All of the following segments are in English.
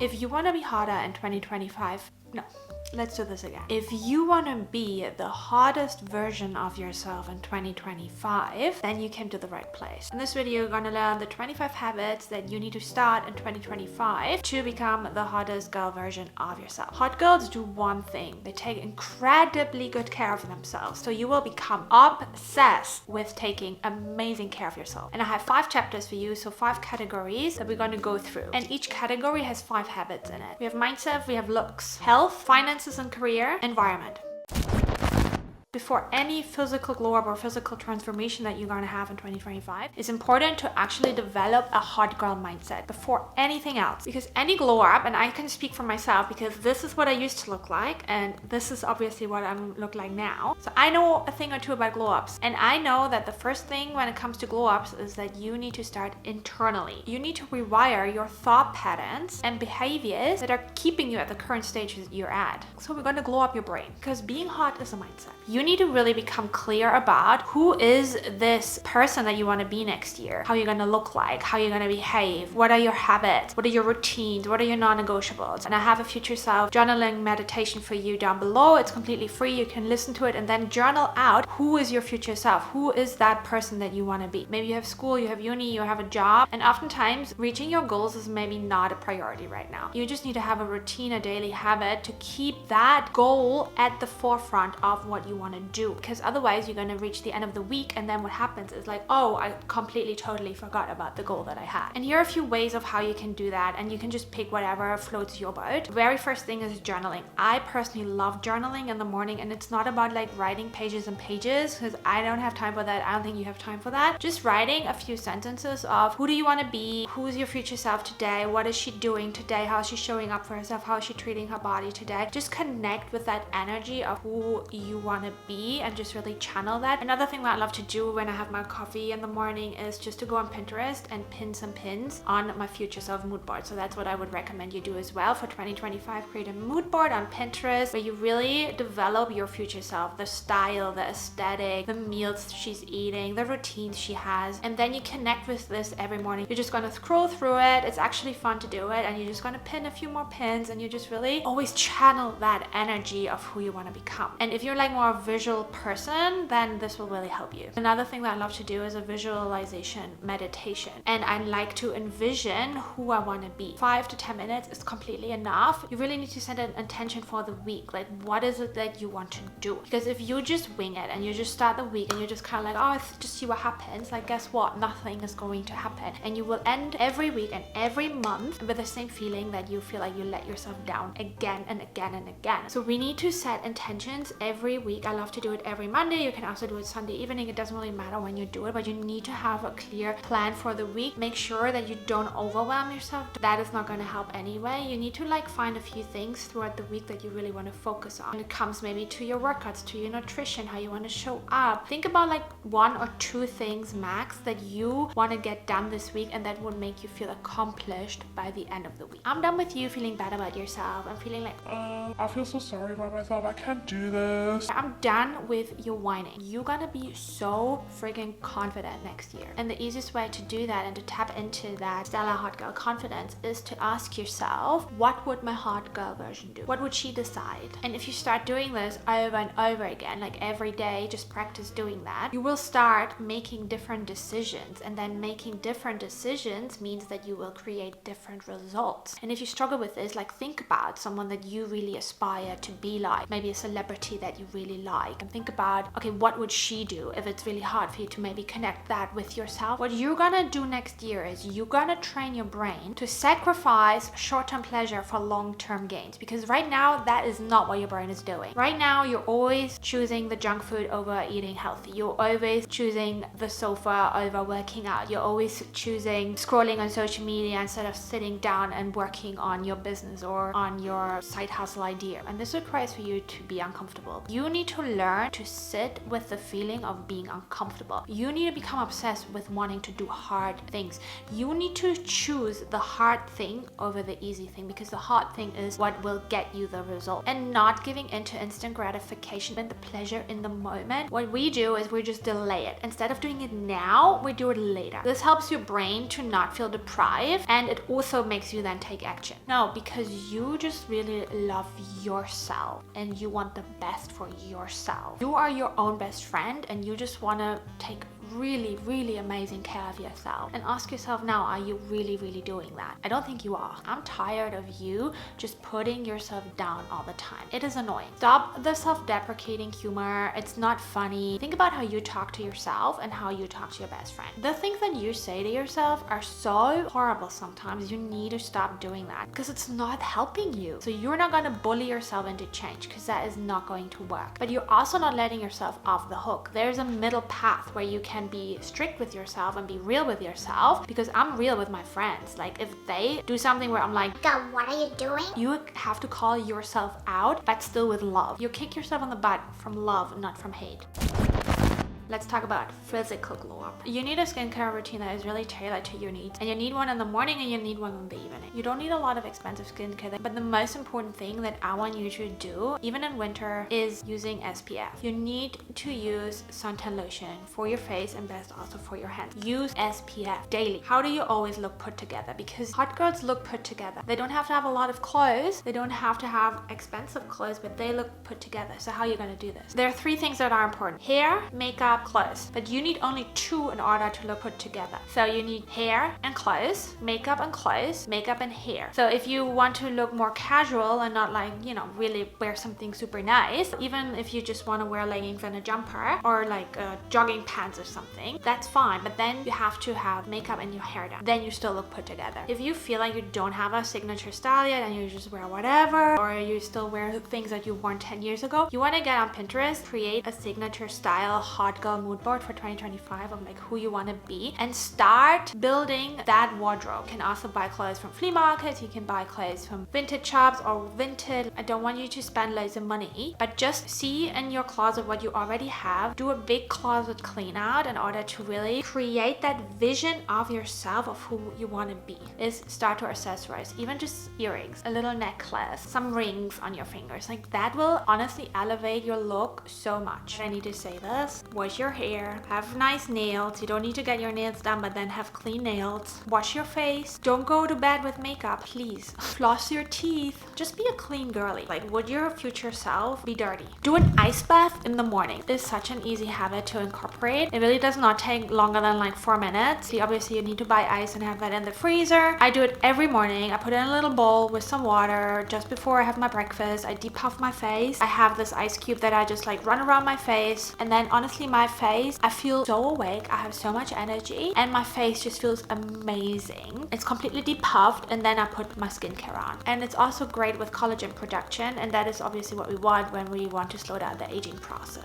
If you want to be hotter in 2025, no, let's do this again. If you want to be the hottest version of yourself in 2025, then you came to the right place. In this video, you're going to learn the 25 habits that you need to start in 2025 to become the hottest girl version of yourself. Hot girls do one thing. They take incredibly good care of themselves. So you will become obsessed with taking amazing care of yourself. And I have 5 chapters for you, so 5 categories that we're going to go through. And each category has 5 habits in it. We have mindset, we have looks, health, finances and career, environment. Before any physical glow up or physical transformation that you're going to have in 2025, it's important to actually develop a hot girl mindset before anything else. Because any glow up, and I can speak for myself because this is what I used to look like, and this is obviously what I look like now. So I know a thing or two about glow ups, and I know that the first thing when it comes to glow ups is that you need to start internally. You need to rewire your thought patterns and behaviors that are keeping you at the current stage that you're at. So we're going to glow up your brain, because being hot is a mindset. You need to really become clear about who is this person that you want to be next year, how you're going to look like, how you're going to behave, what are your habits, what are your routines, what are your non-negotiables. And I have a future self journaling meditation for you down below. It's completely free. You can listen to it and then journal out who is your future self, who is that person that you want to be. Maybe you have school, you have uni, you have a job, and oftentimes reaching your goals is maybe not a priority right now. You just need to have a routine, a daily habit to keep that goal at the forefront of what you want to do, because otherwise you're going to reach the end of the week and then what happens is like, oh, I completely totally forgot about the goal that I had. And here are a few ways of how you can do that, and you can just pick whatever floats your boat. Very first thing is journaling. I personally love journaling in the morning, and it's not about like writing pages and pages, because I don't have time for that. I don't think you have time for that. Just writing a few sentences of who do you want to be, who's your future self today, what is she doing today, how is she showing up for herself, how is she treating her body today. Just connect with that energy of who you want to be and just really channel that. Another thing that I love to do when I have my coffee in the morning is just to go on Pinterest and pin some pins on my future self mood board. So that's what I would recommend you do as well for 2025. Create a mood board on Pinterest where you really develop your future self, the style, the aesthetic, the meals she's eating, the routines she has, and then you connect with this every morning. You're just going to scroll through it. It's actually fun to do it, and you're just going to pin a few more pins, and you just really always channel that energy of who you want to become. And if you're like more a visual person, then this will really help you. Another thing that I love to do is a visualization meditation, and I like to envision who I want to be. 5 to 10 minutes is completely enough. You really need to set an intention for the week, like what is it that you want to do, because if you just wing it and you just start the week and you're just kind of like, oh, just see what happens, like guess what, nothing is going to happen, and you will end every week and every month with the same feeling that you feel like you let yourself down again and again and again. So we need to set intentions every week. I love to do it every Monday. You can also do it Sunday evening. It doesn't really matter when you do it, but you need to have a clear plan for the week. Make sure that you don't overwhelm yourself. That is not going to help anyway. You need to like find a few things throughout the week that you really want to focus on. When it comes maybe to your workouts, to your nutrition, how you want to show up. Think about like 1 or 2 things max that you want to get done this week, and that would make you feel accomplished by the end of the week. I'm done with you feeling bad about yourself. I'm feeling like, I feel so sorry about myself. I can't do this. I'm done with your whining. You're gonna be so freaking confident next year. And the easiest way to do that and to tap into that stellar hot girl confidence is to ask yourself, what would my hot girl version do? What would she decide? And if you start doing this over and over again, like every day, just practice doing that, you will start making different decisions. And then making different decisions means that you will create different results. And if you struggle with this, like think about someone that you really aspire to be like, maybe a celebrity that you really like, and think about, okay, what would she do if it's really hard for you to maybe connect that with yourself? What you're gonna do next year is you're gonna train your brain to sacrifice short-term pleasure for long-term gains, because right now that is not what your brain is doing. Right now you're always choosing the junk food over eating healthy. You're always choosing the sofa over working out. You're always choosing scrolling on social media instead of sitting down and working on your business or on your side hustle idea. And this requires for you to be uncomfortable. You need to learn to sit with the feeling of being uncomfortable. You need to become obsessed with wanting to do hard things. You need to choose the hard thing over the easy thing, because the hard thing is what will get you the result, and not giving into instant gratification and the pleasure in the moment. What we do is we just delay it. Instead of doing it now, we do it later. This helps your brain to not feel deprived, and it also makes you then take action. No, because you just really love yourself and you want the best for yourself. You are your own best friend, and you just want to take really amazing care of yourself. And ask yourself now, are you really doing that? I don't think you are. I'm tired of you just putting yourself down all the time. It is annoying. Stop the self-deprecating humor. It's not funny. Think about how you talk to yourself and how you talk to your best friend. The things that you say to yourself are so horrible sometimes. You need to stop doing that, because it's not helping you. So you're not going to bully yourself into change, because that is not going to work. But you're also not letting yourself off the hook. There's a middle path where you can be strict with yourself and be real with yourself, because I'm real with my friends. Like, if they do something where I'm like, God, what are you doing? You have to call yourself out, but still with love. You kick yourself on the butt from love, not from hate. Let's talk about physical glow up. You need a skincare routine that is really tailored to your needs, and you need one in the morning and you need one in the evening. You don't need a lot of expensive skincare, but the most important thing that I want you to do, even in winter, is using SPF. You need to use suntan lotion for your face and best also for your hands. Use SPF daily. How do you always look put together? Because hot girls look put together. They don't have to have a lot of clothes. They don't have to have expensive clothes, but they look put together. So how are you going to do this? There are 3 things that are important: hair, makeup, clothes. But you need only 2 in order to look put together. So you need hair and clothes, makeup and clothes, makeup and hair. So if you want to look more casual and not like, you know, really wear something super nice, even if you just want to wear leggings and a jumper or like jogging pants or something, that's fine. But then you have to have makeup and your hair done. Then you still look put together. If you feel like you don't have a signature style yet and you just wear whatever, or you still wear things that you worn 10 years ago, you want to get on Pinterest, create a signature style hot girl mood board for 2025 of like who you want to be, and start building that wardrobe. You can also buy clothes from flea markets, you can buy clothes from vintage shops or vintage. I don't want you to spend loads of money, but just see in your closet what you already have. Do a big closet clean out in order to really create that vision of yourself of who you want to be. Is start to accessorize, even just earrings, a little necklace, some rings on your fingers. Like that will honestly elevate your look so much. I need to say this: wash your hair, have nice nails. You don't need to get your nails done, but then have clean nails. Wash your face. Don't go to bed with makeup, please. Floss your teeth. Just be a clean girly. Like, would your future self be dirty? Do an ice bath in the morning. It's such an easy habit to incorporate. It really does not take longer than like 4 minutes. Obviously, you need to buy ice and have that in the freezer. I do it every morning. I put it in a little bowl with some water just before I have my breakfast. I deep puff my face. I have this ice cube that I just like run around my face, and then honestly, my face, I feel so awake. I have so much energy, and my face just feels amazing. It's completely depuffed, and then I put my skincare on. And it's also great with collagen production, and that is obviously what we want when we want to slow down the aging process.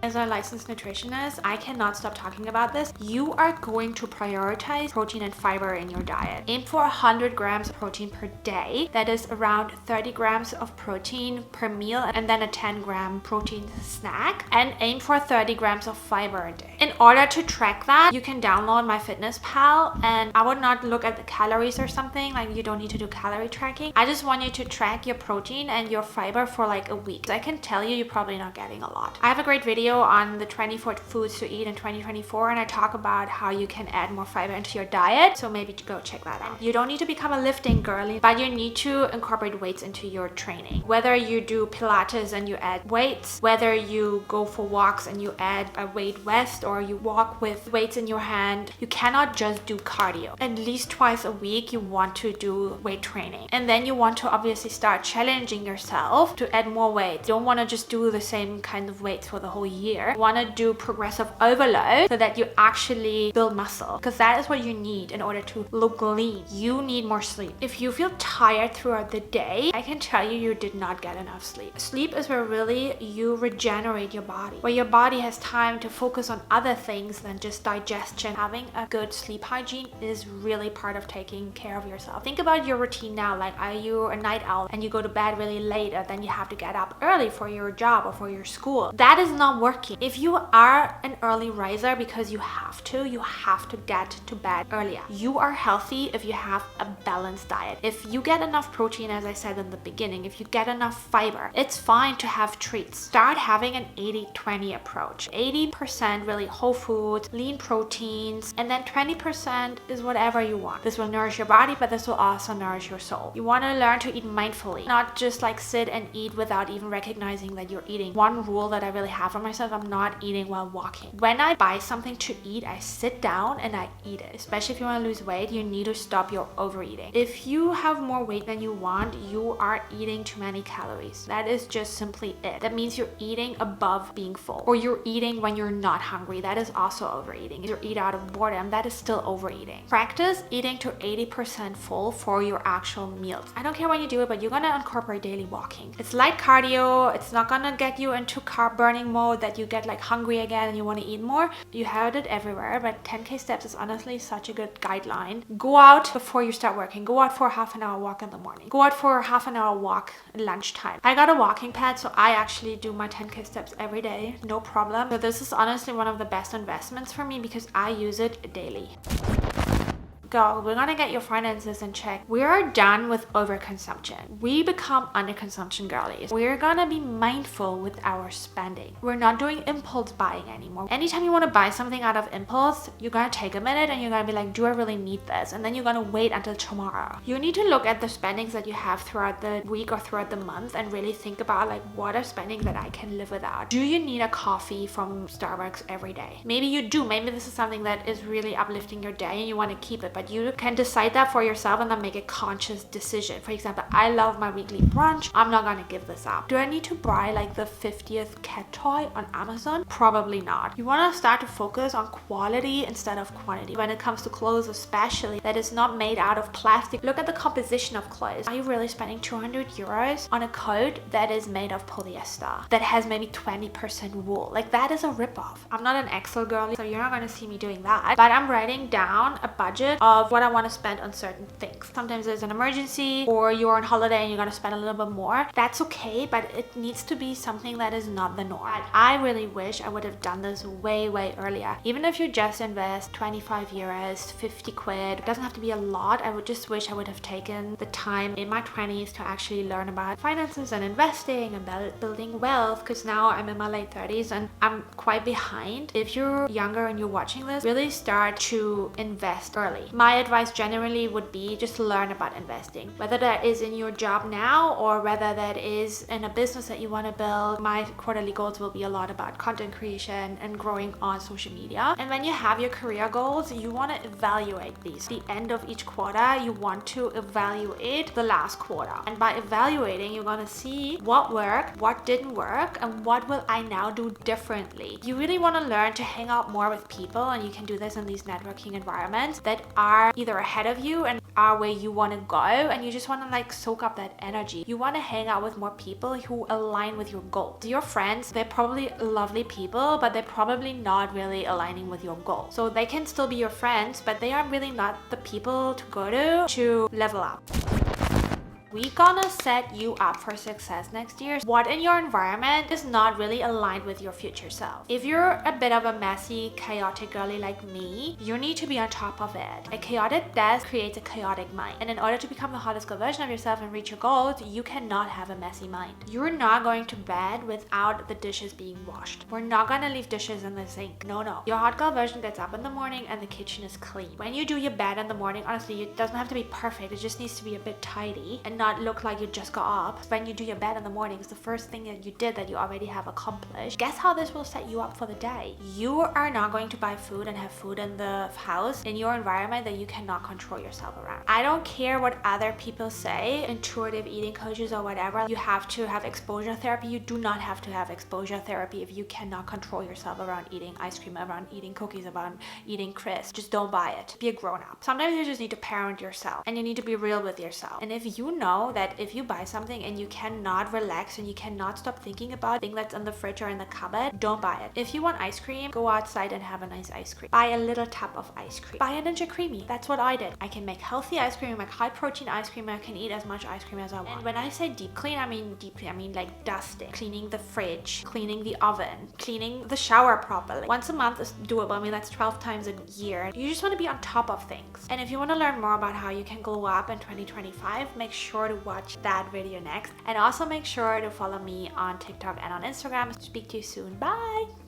As a licensed nutritionist, I cannot stop talking about this. You are going to prioritize protein and fiber in your diet. Aim for 100 grams of protein per day. That is around 30 grams of protein per meal, and then a 10-gram protein snack. And aim for 30 grams of fiber a day. In order to track that, you can download MyFitnessPal, and I would not look at the calories or something. Like, you don't need to do calorie tracking. I just want you to track your protein and your fiber for like a week. So I can tell you, you're probably not getting a lot. I have a great video on the 24 foods to eat in 2024, and I talk about how you can add more fiber into your diet, so maybe go check that out. You don't need to become a lifting girly, but you need to incorporate weights into your training. Whether you do Pilates and you add weights, whether you go for walks and you add a weight vest, or you walk with weights in your hand, you cannot just do cardio. At least twice a week you want to do weight training, and then you want to obviously start challenging yourself to add more weight. You don't want to just do the same kind of weights for the whole year. clear. You want to do progressive overload so that you actually build muscle, because that is what you need in order to look lean. You need more sleep. If you feel tired throughout the day, I can tell you did not get enough sleep. Sleep is where really you regenerate your body, where your body has time to focus on other things than just digestion. Having a good sleep hygiene is really part of taking care of yourself. Think about your routine now. Like, are you a night owl and you go to bed really late, and then you have to get up early for your job or for your school? That is not working. If you are an early riser because you have to get to bed earlier. You are healthy if you have a balanced diet. If you get enough protein, as I said in the beginning, if you get enough fiber, it's fine to have treats. Start having an 80-20 approach. 80% really whole foods, lean proteins, and then 20% is whatever you want. This will nourish your body, but this will also nourish your soul. You want to learn to eat mindfully, not just like sit and eat without even recognizing that you're eating. One rule that I really have for myself, I'm not eating while walking. When I buy something to eat, I sit down and I eat it. Especially if you want to lose weight, you need to stop your overeating. If you have more weight than you want, you are eating too many calories. That is just simply it. That means you're eating above being full, or you're eating when you're not hungry. That is also overeating. If you eat out of boredom, that is still overeating. Practice eating to 80% full for your actual meals. I don't care when you do it, but you're gonna incorporate daily walking. It's light cardio. It's not gonna get you into carb burning mode that you get like hungry again and you want to eat more. You have it everywhere, but 10k steps is honestly such a good guideline. Go out before you start working. Go out for a half an hour walk in the morning. Go out for a half an hour walk at lunchtime. I got a walking pad, so I actually do my 10k steps every day, no problem. So this is honestly one of the best investments for me because I use it daily. Girl, we're gonna get your finances in check. We are done with overconsumption. We become underconsumption girlies. We're gonna be mindful with our spending. We're not doing impulse buying anymore. Anytime you want to buy something out of impulse, you're gonna take a minute and you're gonna be like, do I really need this? And then you're gonna wait until tomorrow. You need to look at the spendings that you have throughout the week or throughout the month and really think about like, what are spendings that I can live without? Do you need a coffee from Starbucks every day? Maybe you do. Maybe this is something that is really uplifting your day and you want to keep it, but you can decide that for yourself and then make a conscious decision. For example, I love my weekly brunch. I'm not gonna give this up. Do I need to buy like the 50th cat toy on Amazon? Probably not. You want to start to focus on quality instead of quantity. When it comes to clothes, especially that is not made out of plastic, look at the composition of clothes. Are you really spending 200 euros on a coat that is made of polyester, that has maybe 20% wool? Like, that is a ripoff. I'm not an Excel girly, so you're not gonna see me doing that, but I'm writing down a budget of what I want to spend on certain things. Sometimes there's an emergency or you're on holiday and you're going to spend a little bit more. That's okay, but it needs to be something that is not the norm. I really wish I would have done this way earlier. Even if you just invest 25 euros, 50 quid, it doesn't have to be a lot. I would just wish I would have taken the time in my 20s to actually learn about finances and investing and building wealth, because now I'm in my late 30s and I'm quite behind. If you're younger and you're watching this, really start to invest early. My advice generally would be just learn about investing, whether that is in your job now or whether that is in a business that you want to build. My quarterly goals will be a lot about content creation and growing on social media. And when you have your career goals, you want to evaluate these. At the end of each quarter, you want to evaluate the last quarter. And by evaluating, you're going to see what worked, what didn't work, and what will I now do differently. You really want to learn to hang out more with people, and you can do this in these networking environments that are either ahead of you and are where you want to go, and you just want to like soak up that energy. You want to hang out with more people who align with your goals. Your friends, they're probably lovely people, but they're probably not really aligning with your goals. So they can still be your friends, but they are really not the people to go to level up. We gonna set you up for success next year. What in your environment is not really aligned with your future self? If you're a bit of a messy, chaotic girly like me, you need to be on top of it. A chaotic desk creates a chaotic mind. And in order to become the hottest girl version of yourself and reach your goals, you cannot have a messy mind. You're not going to bed without the dishes being washed. We're not gonna leave dishes in the sink. No. Your hot girl version gets up in the morning and the kitchen is clean. When you do your bed in the morning, honestly, it doesn't have to be perfect. It just needs to be a bit tidy. And and not look like you just got up. When you do your bed in the morning, it's the first thing that you did that you already have accomplished. Guess how this will set you up for the day? You are not going to buy food and have food in the house in your environment that you cannot control yourself around. I don't care what other people say, intuitive eating coaches or whatever, you have to have exposure therapy. You do not have to have exposure therapy if you cannot control yourself around eating ice cream, around eating cookies, around eating crisps. Just don't buy it. Be a grown up. Sometimes you just need to parent yourself and you need to be real with yourself. And if you know that if you buy something and you cannot relax and you cannot stop thinking about things that's in the fridge or in the cupboard, don't buy it. If you want ice cream, go outside and have a nice ice cream. Buy a little tub of ice cream. Buy a Ninja Creamy. That's what I did. I can make healthy ice cream, make high protein ice cream, I can eat as much ice cream as I want. And when I say deep clean, I mean deep clean. I mean like dusting, cleaning the fridge, cleaning the oven, cleaning the shower properly. Once a month is doable. I mean, that's 12 times a year. You just want to be on top of things. And if you want to learn more about how you can glow up in 2025, make sure to watch that video next. And also make sure to follow me on TikTok and on Instagram. Speak to you soon. Bye!